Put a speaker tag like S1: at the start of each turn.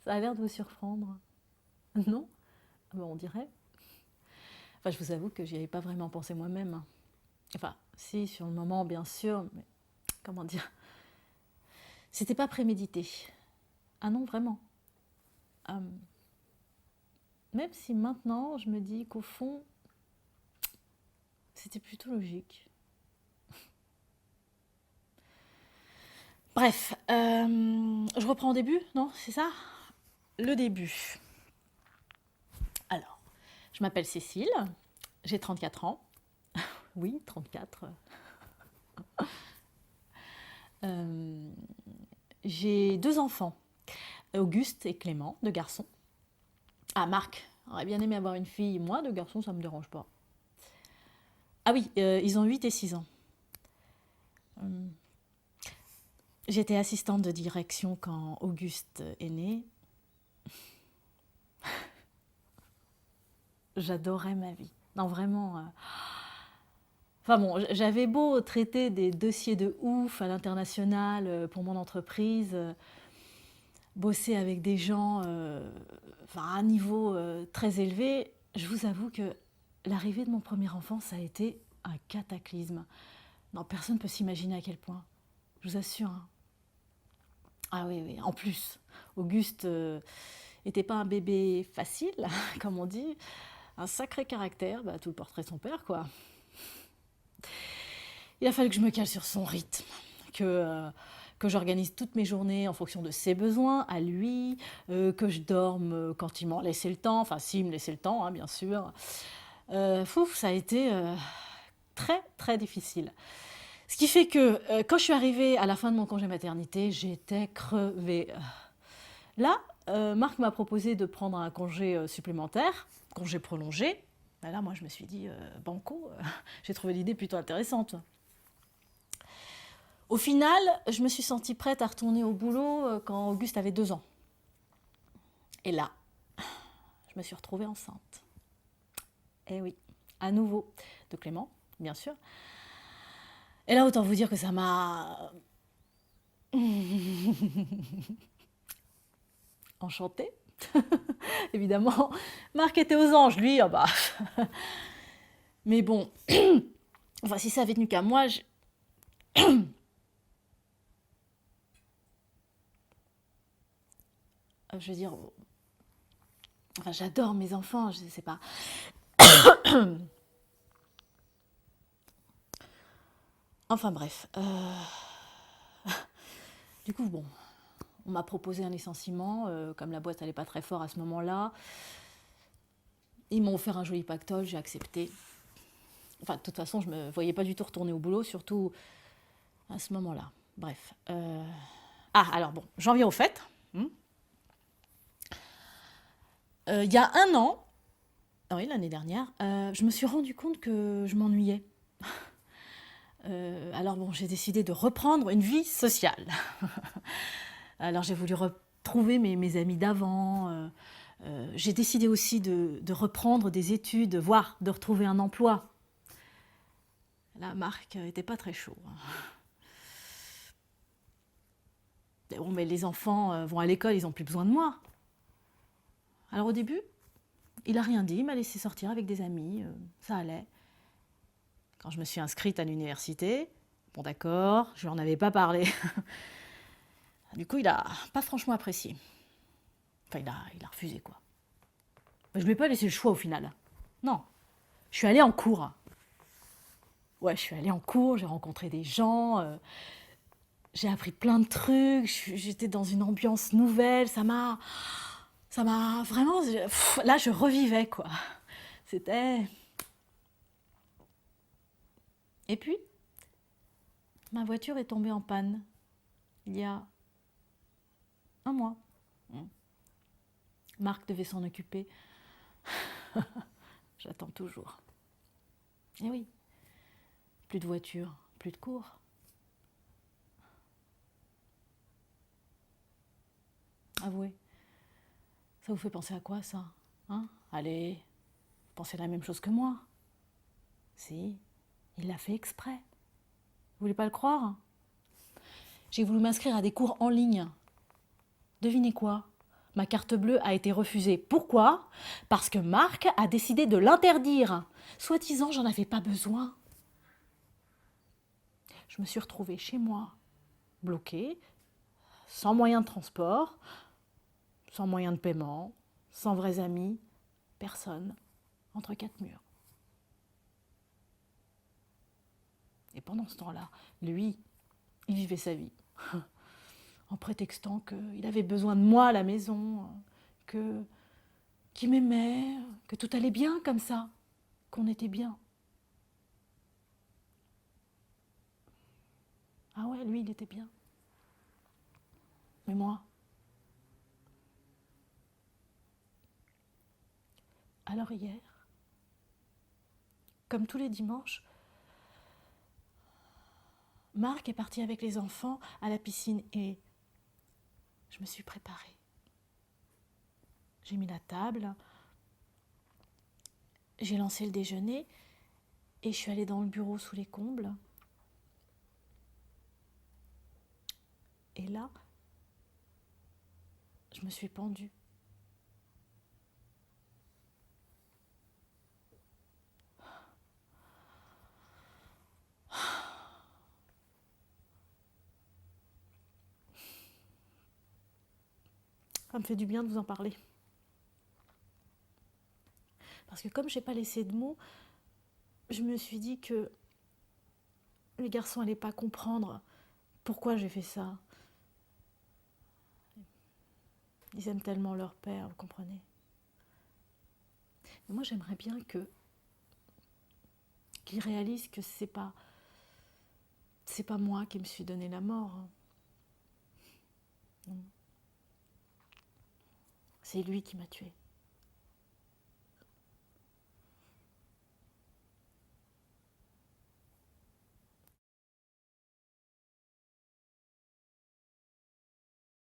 S1: Ça a l'air de vous surprendre. Non? Ah ben, on dirait. Enfin, je vous avoue que j'y avais pas vraiment pensé moi-même. Enfin, si, sur le moment, bien sûr, mais comment dire? C'était pas prémédité. Ah non, vraiment. Euh, Même si maintenant, je me dis qu'au fond, c'était plutôt logique. Bref, je reprends au début, non? C'est ça? Le début. Alors, je m'appelle Cécile, j'ai 34 ans. Oui, 34. Euh, j'ai deux enfants, Auguste et Clément, deux garçons. Ah, Marc aurait bien aimé avoir une fille. Moi, deux garçons, ça me dérange pas. Ah oui, ils ont 8 et 6 ans. Euh, J'étais assistante de direction quand Auguste est né. J'adorais ma vie. Non, vraiment. Enfin bon, j'avais beau traiter des dossiers de ouf à l'international pour mon entreprise, bosser avec des gens enfin, à un niveau très élevé, je vous avoue que l'arrivée de mon premier enfant, ça a été un cataclysme. Non, personne ne peut s'imaginer à quel point. Je vous assure. Hein. Ah oui, oui. En plus, Auguste n'était pas un bébé facile, comme on dit. Un sacré caractère, bah, tout le portrait de son père, quoi. Il a fallu que je me cale sur son rythme, que j'organise toutes mes journées en fonction de ses besoins, à lui, que je dorme quand il m'en laissait le temps, enfin s'il me laissait le temps, hein, bien sûr. Ça a été très très difficile. Ce qui fait que quand je suis arrivée à la fin de mon congé maternité, j'étais crevée. Là, Marc m'a proposé de prendre un congé supplémentaire, congé prolongé. Ben là, moi, je me suis dit, banco, j'ai trouvé l'idée plutôt intéressante. Au final, je me suis sentie prête à retourner au boulot quand Auguste avait 2 ans. Et là, je me suis retrouvée enceinte. Eh oui, à nouveau, de Clément, bien sûr. Et là, autant vous dire que ça m'a enchantée. Évidemment, Marc était aux anges, lui, ah bah. Mais bon, enfin, si ça avait tenu qu'à moi, je veux dire, enfin, j'adore mes enfants, je sais pas. Enfin bref, du coup, bon, on m'a proposé un licenciement, comme la boîte n'allait pas très fort à ce moment-là. Ils m'ont offert un joli pactole, j'ai accepté. Enfin, de toute façon, je ne me voyais pas du tout retourner au boulot, surtout à ce moment-là. Bref. Ah, alors bon, j'en viens au fait. Il y a un an, ah oui, l'année dernière, je me suis rendu compte que je m'ennuyais. Alors bon, j'ai décidé de reprendre une vie sociale. Alors j'ai voulu retrouver mes amis d'avant. J'ai décidé aussi de reprendre des études, voire de retrouver un emploi. Là, Marc n'était pas très chaud. Bon, mais les enfants vont à l'école, ils n'ont plus besoin de moi. Alors au début, il n'a rien dit, il m'a laissé sortir avec des amis, ça allait. Quand je me suis inscrite à l'université, bon d'accord, je lui en avais pas parlé. Du coup, il a pas franchement apprécié. Enfin, il a refusé, quoi. Je lui ai pas laissé le choix au final. Non, je suis allée en cours. Ouais, je suis allée en cours, j'ai rencontré des gens, j'ai appris plein de trucs, j'étais dans une ambiance nouvelle, ça m'a vraiment, là je revivais quoi. C'était... Et puis, ma voiture est tombée en panne il y a un mois. Marc devait s'en occuper. J'attends toujours. Et oui, plus de voiture, plus de cours. Avouez, ça vous fait penser à quoi ça? Hein? Allez, vous pensez la même chose que moi? Si, il l'a fait exprès. Vous voulez pas le croire? J'ai voulu m'inscrire à des cours en ligne. Devinez quoi? Ma carte bleue a été refusée. Pourquoi? Parce que Marc a décidé de l'interdire. Soi-disant, j'en avais pas besoin. Je me suis retrouvée chez moi, bloquée, sans moyen de transport, sans moyen de paiement, sans vrais amis, personne, entre quatre murs. Et pendant ce temps-là, lui, il vivait sa vie, en prétextant qu'il avait besoin de moi à la maison, qu'il m'aimait, que tout allait bien comme ça, qu'on était bien. Ah ouais, lui, il était bien. Mais moi? Alors hier, comme tous les dimanches, Marc est parti avec les enfants à la piscine et je me suis préparée. J'ai mis la table, j'ai lancé le déjeuner et je suis allée dans le bureau sous les combles. Et là, je me suis pendue. Ça me fait du bien de vous en parler. Parce que comme je n'ai pas laissé de mots, je me suis dit que les garçons n'allaient pas comprendre pourquoi j'ai fait ça. Ils aiment tellement leur père, vous comprenez. Mais moi, j'aimerais bien qu'ils réalisent que c'est pas moi qui me suis donné la mort. Non. C'est lui qui m'a tuée.